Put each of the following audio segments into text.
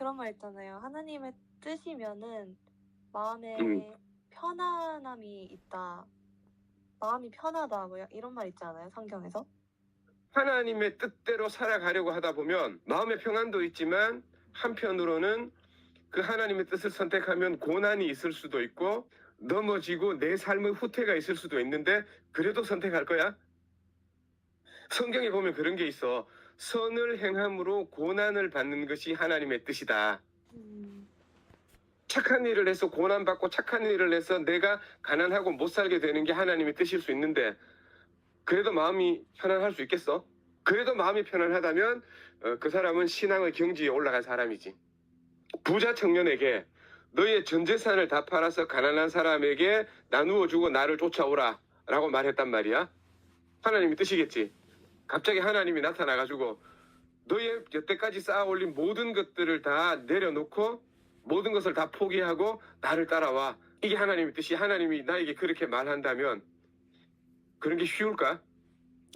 그런 말 있잖아요. 하나님의 뜻이면은 음. 마음에 편안함이 있다. 마음이 편하다. 뭐 이런 말 있지 않아요? 성경에서? 하나님의 뜻대로 살아가려고 하다 보면 마음의 평안도 있지만 한편으로는 그 하나님의 뜻을 선택하면 고난이 있을 수도 있고 넘어지고 내 삶의 후퇴가 있을 수도 있는데 그래도 선택할 거야? 성경에 보면 그런 게 있어. 선을 행함으로 고난을 받는 것이 하나님의 뜻이다. 착한 일을 해서 고난받고 착한 일을 해서 내가 가난하고 못 살게 되는 게 하나님의 뜻일 수 있는데 그래도 마음이 편안할 수 있겠어? 그래도 마음이 편안하다면 그 사람은 신앙의 경지에 올라간 사람이지. 부자 청년에게 너의 전 재산을 다 팔아서 가난한 사람에게 나누어 주고 나를 쫓아오라 라고 말했단 말이야. 하나님의 뜻이겠지. 갑자기 하나님이 나타나가지고 너의 여태까지 쌓아 올린 모든 것들을 다 내려놓고 모든 것을 다 포기하고 나를 따라와. 이게 하나님의 뜻이. 하나님이 나에게 그렇게 말한다면 그런 게 쉬울까?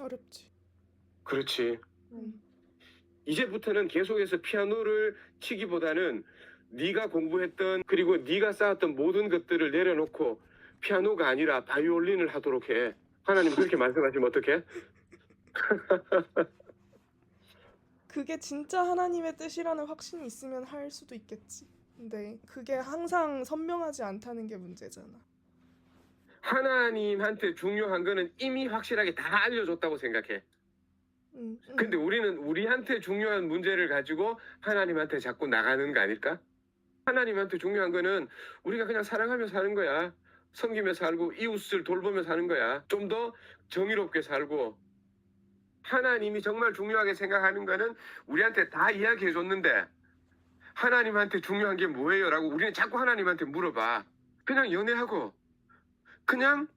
어렵지. 그렇지. 이제부터는 계속해서 피아노를 치기보다는 네가 공부했던 그리고 네가 쌓았던 모든 것들을 내려놓고 피아노가 아니라 바이올린을 하도록 해. 하나님 그렇게 말씀하시면 어떡해? 그게 진짜 하나님의 뜻이라는 확신이 있으면 할 수도 있겠지. 근데 그게 항상 선명하지 않다는 게 문제잖아. 하나님한테 중요한 거는 이미 확실하게 다 알려줬다고 생각해. 근데 우리는 우리한테 중요한 문제를 가지고 하나님한테 자꾸 나가는 거 아닐까? 하나님한테 중요한 거는 우리가 그냥 사랑하며 사는 거야. 섬기며 살고 이웃을 돌보며 사는 거야. 좀 더 정의롭게 살고. 하나님이 정말 중요하게 생각하는 거는 우리한테 다 이야기해 줬는데 하나님한테 중요한 게 뭐예요? 라고 우리는 자꾸 하나님한테 물어봐. 그냥 연애하고 그냥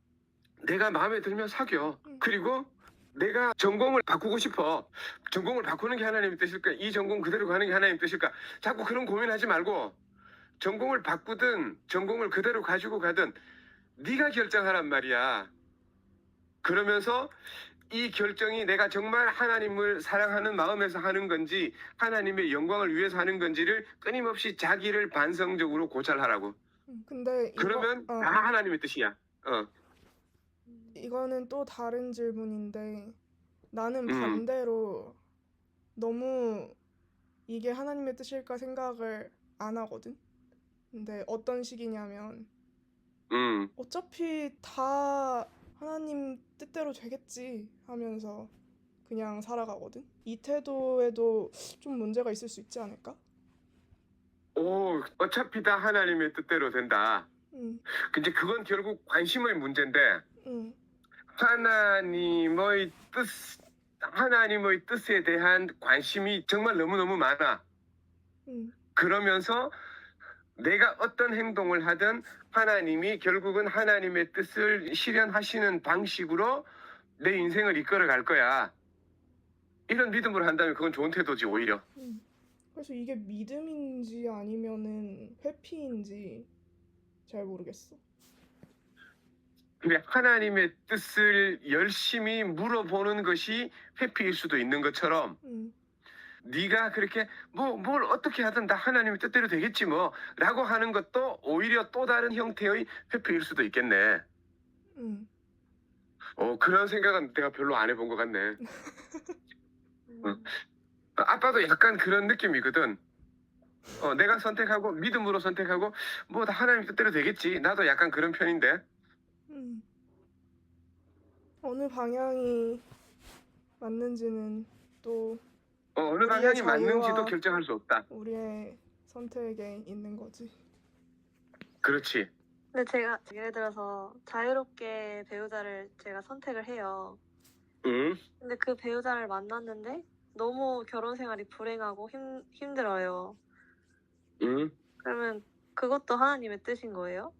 내가 마음에 들면 사겨. 그리고 내가 전공을 바꾸고 싶어. 전공을 바꾸는 게 하나님의 뜻일까? 이 전공 그대로 가는 게 하나님의 뜻일까? 자꾸 그런 고민하지 말고 전공을 바꾸든 전공을 그대로 가지고 가든 네가 결정하란 말이야. 그러면서 이 결정이 내가 정말 하나님을 사랑하는 마음에서 하는 건지 하나님의 영광을 위해서 하는 건지를 끊임없이 자기를 반성적으로 고찰하라고. 근데 그러면 다 하나님의 뜻이야. 이거는 또 다른 질문인데 나는 반대로 너무 이게 하나님의 뜻일까 생각을 안 하거든. 근데 어떤 식이냐면 어차피 다 하나님 뜻대로 되겠지 하면서 그냥 살아가거든. 이 태도에도 좀 문제가 있을 수 있지 않을까? 오, 어차피 다 하나님의 뜻대로 된다. 근데 그건 결국 관심의 문제인데 하나님의 뜻에 대한 관심이 정말 너무너무 많아. 그러면서 내가 어떤 행동을 하든 하나님이 결국은 하나님의 뜻을 실현하시는 방식으로 내 인생을 이끌어 갈 거야. 이런 믿음으로 한다면 그건 좋은 태도지 오히려. 그래서 이게 믿음인지 아니면은 회피인지 잘 모르겠어. 그래, 하나님의 뜻을 열심히 물어보는 것이 회피일 수도 있는 것처럼 네가 그렇게 뭘 어떻게 하든 다 하나님의 뜻대로 되겠지 뭐 라고 하는 것도 오히려 또 다른 형태의 회피일 수도 있겠네. 그런 생각은 내가 별로 안 해본 것 같네. 아빠도 약간 그런 느낌이거든. 내가 선택하고 믿음으로 선택하고 뭐 다 하나님 뜻대로 되겠지. 나도 약간 그런 편인데. 어느 방향이 맞는지는 또 어느 방향이 맞는지도 결정할 수 없다. 우리의 선택에 있는 거지. 그렇지. 근데 제가 예를 들어서 자유롭게 배우자를 제가 선택을 해요. 근데 그 배우자를 만났는데 너무 결혼 생활이 불행하고 힘들어요. 그러면 그것도 하나님의 뜻인 거예요?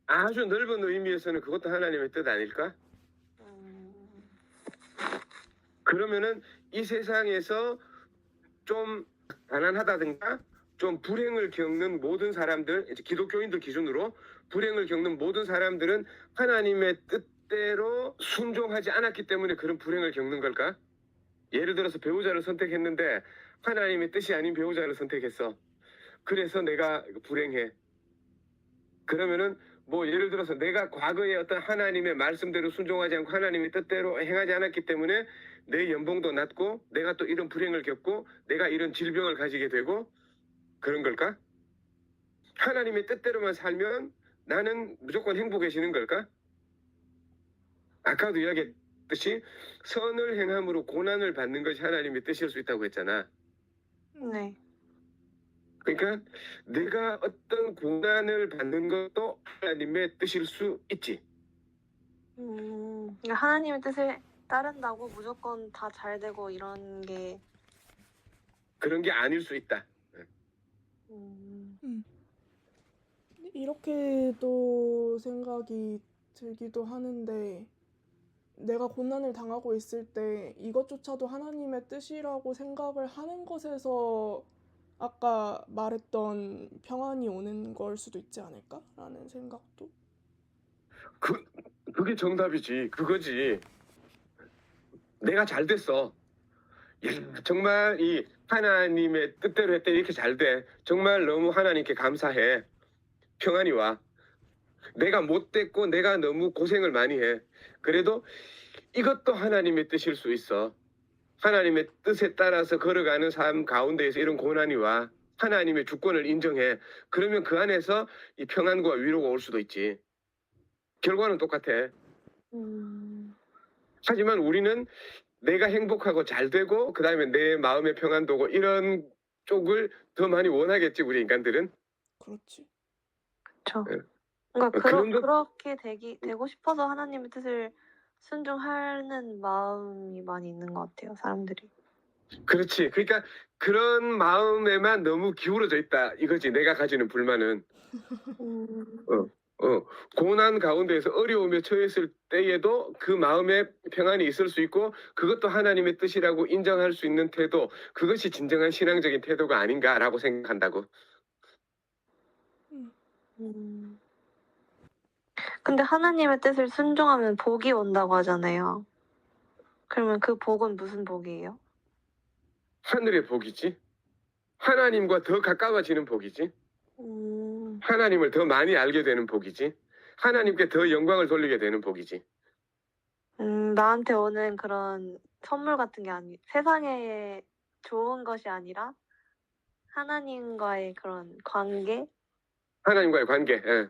아주 넓은 의미에서는 그것도 하나님의 뜻 아닐까? 그러면은 이 세상에서 좀 가난하다든가 좀 불행을 겪는 모든 사람들, 이제 기독교인들 기준으로 불행을 겪는 모든 사람들은 하나님의 뜻대로 순종하지 않았기 때문에 그런 불행을 겪는 걸까? 예를 들어서 배우자를 선택했는데 하나님의 뜻이 아닌 배우자를 선택했어. 그래서 내가 불행해. 그러면은 뭐 예를 들어서 내가 과거에 어떤 하나님의 말씀대로 순종하지 않고 하나님의 뜻대로 행하지 않았기 때문에 내 연봉도 낮고 내가 또 이런 불행을 겪고 내가 이런 질병을 가지게 되고 그런 걸까? 하나님의 뜻대로만 살면 나는 무조건 행복해지는 걸까? 아까도 이야기했듯이 선을 행함으로 고난을 받는 것이 하나님의 뜻일 수 있다고 했잖아. 네. 그러니까 내가 어떤 고난을 받는 것도 하나님의 뜻일 수 있지. 그러니까 하나님의 뜻을 따른다고 무조건 다 잘 되고 이런 게 그런 게 아닐 수 있다. 이렇게도 생각이 들기도 하는데 내가 고난을 당하고 있을 때 이것조차도 하나님의 뜻이라고 생각을 하는 것에서 아까 말했던 평안이 오는 걸 수도 있지 않을까라는 생각도. 그게 정답이지. 그거지. 내가 잘 됐어. 정말 이 하나님의 뜻대로 했더니 이렇게 잘 돼. 정말 너무 하나님께 감사해. 평안이 와. 내가 못됐고 내가 너무 고생을 많이 해. 그래도 이것도 하나님의 뜻일 수 있어. 하나님의 뜻에 따라서 걸어가는 삶 가운데에서 이런 고난이 와. 하나님의 주권을 인정해. 그러면 그 안에서 이 평안과 위로가 올 수도 있지. 결과는 똑같아. 하지만 우리는 내가 행복하고 잘 되고 그 다음에 내 마음의 평안도고 이런 쪽을 더 많이 원하겠지 우리 인간들은. 그렇지. 그렇죠. 네. 그러니까 그런 것- 그렇게 되고 싶어서 하나님의 뜻을 순종하는 마음이 많이 있는 것 같아요, 사람들이. 그렇지. 그러니까 그런 마음에만 너무 기울어져 있다 이거지. 내가 가지는 불만은. 고난 가운데에서 어려움에 처했을 때에도 그 마음에 평안이 있을 수 있고 그것도 하나님의 뜻이라고 인정할 수 있는 태도, 그것이 진정한 신앙적인 태도가 아닌가라고 생각한다고. 근데 하나님의 뜻을 순종하면 복이 온다고 하잖아요. 그러면 그 복은 무슨 복이에요? 하늘의 복이지. 하나님과 더 가까워지는 복이지. 하나님을 더 많이 알게 되는 복이지. 하나님께 더 영광을 돌리게 되는 복이지. 나한테 오는 그런 선물 같은 게 세상에 좋은 것이 아니라 하나님과의 그런 관계? 하나님과의 관계. 예.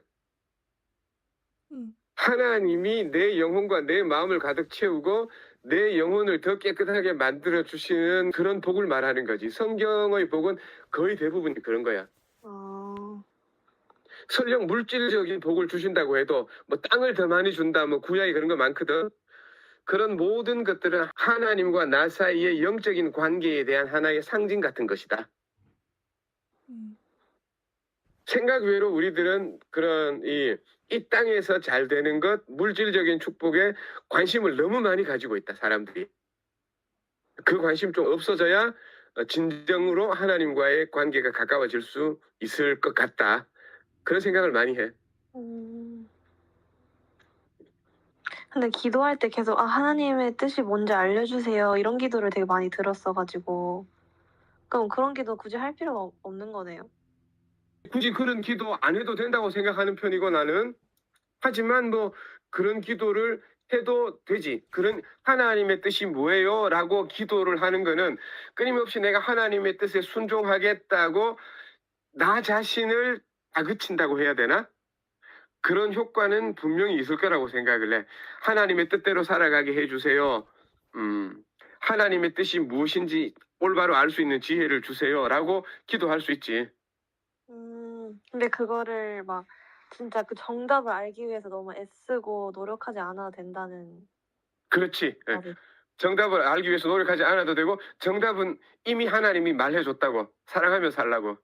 음. 하나님이 내 영혼과 내 마음을 가득 채우고 내 영혼을 더 깨끗하게 만들어 주시는 그런 복을 말하는 거지. 성경의 복은 거의 대부분이 그런 거야. 설령 물질적인 복을 주신다고 해도 뭐 땅을 더 많이 준다, 뭐 구약에 그런 거 많거든. 그런 모든 것들은 하나님과 나 사이의 영적인 관계에 대한 하나의 상징 같은 것이다. 생각 외로 우리들은 그런 이 땅에서 잘 되는 것, 물질적인 축복에 관심을 너무 많이 가지고 있다, 사람들이. 그 관심 좀 없어져야 진정으로 하나님과의 관계가 가까워질 수 있을 것 같다. 그런 생각을 많이 해. 근데 기도할 때 계속 하나님의 뜻이 뭔지 알려주세요 이런 기도를 되게 많이 들었어가지고 그럼 그런 기도 굳이 할 필요가 없는 거네요. 굳이 그런 기도 안 해도 된다고 생각하는 편이고 나는. 하지만 뭐 그런 기도를 해도 되지. 그런 하나님의 뜻이 뭐예요? 라고 기도를 하는 거는 끊임없이 내가 하나님의 뜻에 순종하겠다고 나 자신을 다그친다고 해야 되나? 그런 효과는 분명히 있을 거라고 생각을 해. 하나님의 뜻대로 살아가게 해주세요. 하나님의 뜻이 무엇인지 올바로 알 수 있는 지혜를 주세요. 라고 기도할 수 있지. 근데 그거를 막 진짜 그 정답을 알기 위해서 너무 애쓰고 노력하지 않아도 된다는. 그렇지. 정답을 알기 위해서 노력하지 않아도 되고 정답은 이미 하나님이 말해줬다고. 사랑하며 살라고.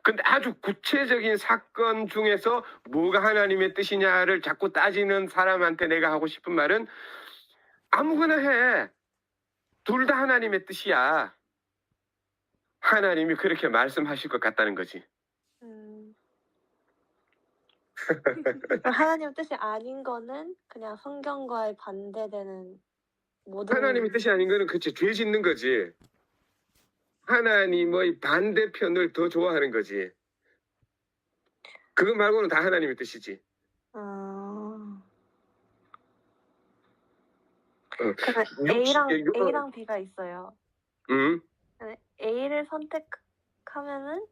근데 아주 구체적인 사건 중에서 뭐가 하나님의 뜻이냐를 자꾸 따지는 사람한테 내가 하고 싶은 말은 아무거나 해. 둘 다 하나님의 뜻이야. 하나님이 그렇게 말씀하실 것 같다는 거지. 하나님 뜻이 아닌 거는 그냥 성경과의 반대되는 모든. 하나님의 뜻이 아닌 거는 그치 죄 짓는 거지. 하나님의 반대편을 더 좋아하는 거지. 그거 말고는 다 하나님의 뜻이지. 아, 어. 그러면 A랑 B가 있어요. 음. A를 선택하면은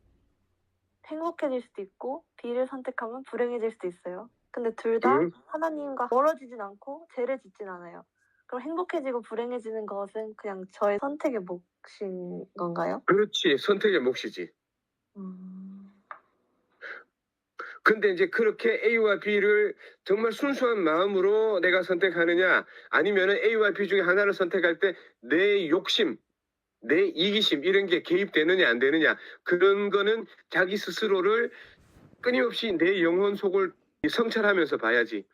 행복해질 수도 있고 B를 선택하면 불행해질 수도 있어요. 근데 둘 다 하나님과 멀어지진 않고 죄를 짓진 않아요. 그럼 행복해지고 불행해지는 것은 그냥 저의 선택의 몫인 건가요? 그렇지. 선택의 몫이지. 근데 이제 그렇게 A와 B를 정말 순수한 마음으로 내가 선택하느냐, 아니면은 A와 B 중에 하나를 선택할 때 내 욕심, 내 이기심 이런 게 개입되느냐 안 되느냐, 그런 거는 자기 스스로를 끊임없이 내 영혼 속을 성찰하면서 봐야지.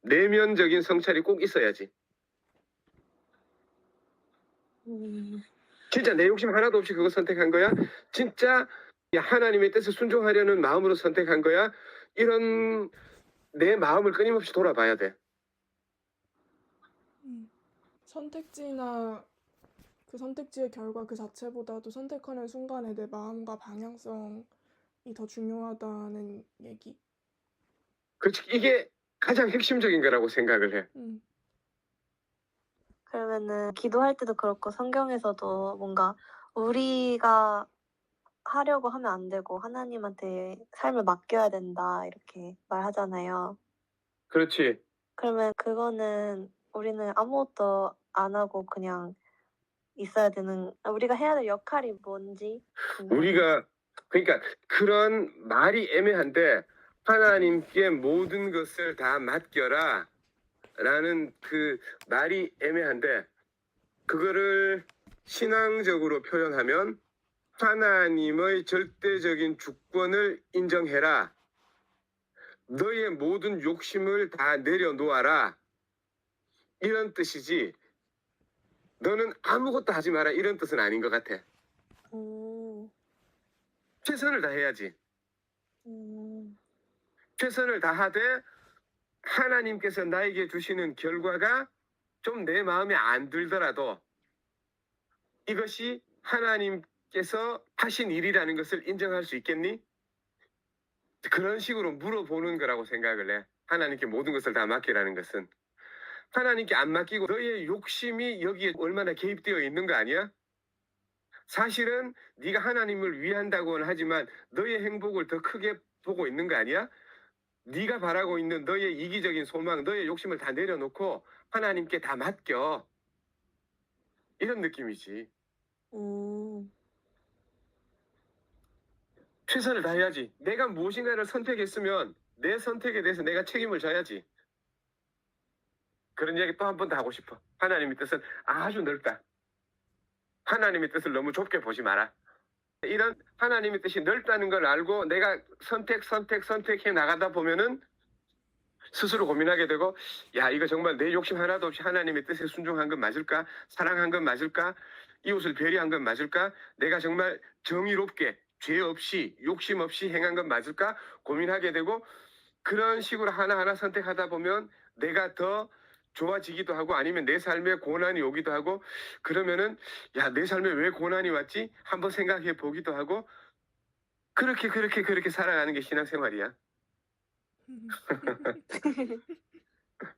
내면적인 성찰이 꼭 있어야지. 진짜 내 욕심 하나도 없이 그거 선택한 거야? 진짜 하나님의 뜻에 순종하려는 마음으로 선택한 거야? 이런 내 마음을 끊임없이 돌아봐야 돼. 선택지나 그 선택지의 결과 그 자체보다도 선택하는 순간에 내 마음과 방향성이 더 중요하다는 얘기. 그렇지. 이게 가장 핵심적인 거라고 생각을 해. 그러면은 기도할 때도 그렇고 성경에서도 뭔가 우리가 하려고 하면 안 되고 하나님한테 삶을 맡겨야 된다 이렇게 말하잖아요. 그렇지. 그러면 그거는 우리는 아무것도 안 하고 그냥 있어야 되는, 우리가 해야 될 역할이 뭔지 궁금해요. 우리가 그러니까 그런 말이 애매한데, 하나님께 모든 것을 다 맡겨라 라는 그 말이 애매한데, 그거를 신앙적으로 표현하면 하나님의 절대적인 주권을 인정해라, 너의 모든 욕심을 다 내려놓아라, 이런 뜻이지, 너는 아무것도 하지 마라 이런 뜻은 아닌 것 같아. 최선을 다해야지. 최선을 다하되 하나님께서 나에게 주시는 결과가 좀 내 마음에 안 들더라도 이것이 하나님께서 하신 일이라는 것을 인정할 수 있겠니? 그런 식으로 물어보는 거라고 생각을 해. 하나님께 모든 것을 다 맡기라는 것은. 하나님께 안 맡기고 너의 욕심이 여기에 얼마나 개입되어 있는 거 아니야? 사실은 네가 하나님을 위한다고는 하지만 너의 행복을 더 크게 보고 있는 거 아니야? 네가 바라고 있는 너의 이기적인 소망, 너의 욕심을 다 내려놓고 하나님께 다 맡겨. 이런 느낌이지. 최선을 다해야지. 내가 무엇인가를 선택했으면 내 선택에 대해서 내가 책임을 져야지. 그런 얘기 또 한 번 더 하고 싶어. 하나님의 뜻은 아주 넓다. 하나님의 뜻을 너무 좁게 보지 마라. 이런 하나님의 뜻이 넓다는 걸 알고 내가 선택해 나가다 보면은 스스로 고민하게 되고, 야, 이거 정말 내 욕심 하나도 없이 하나님의 뜻에 순종한 건 맞을까? 사랑한 건 맞을까? 이웃을 배려한 건 맞을까? 내가 정말 정의롭게 죄 없이 욕심 없이 행한 건 맞을까? 고민하게 되고, 그런 식으로 하나하나 선택하다 보면 내가 더 좋아지기도 하고, 아니면 내 삶에 고난이 오기도 하고, 그러면은 야, 내 삶에 왜 고난이 왔지? 한번 생각해 보기도 하고, 그렇게 살아가는 게 신앙생활이야.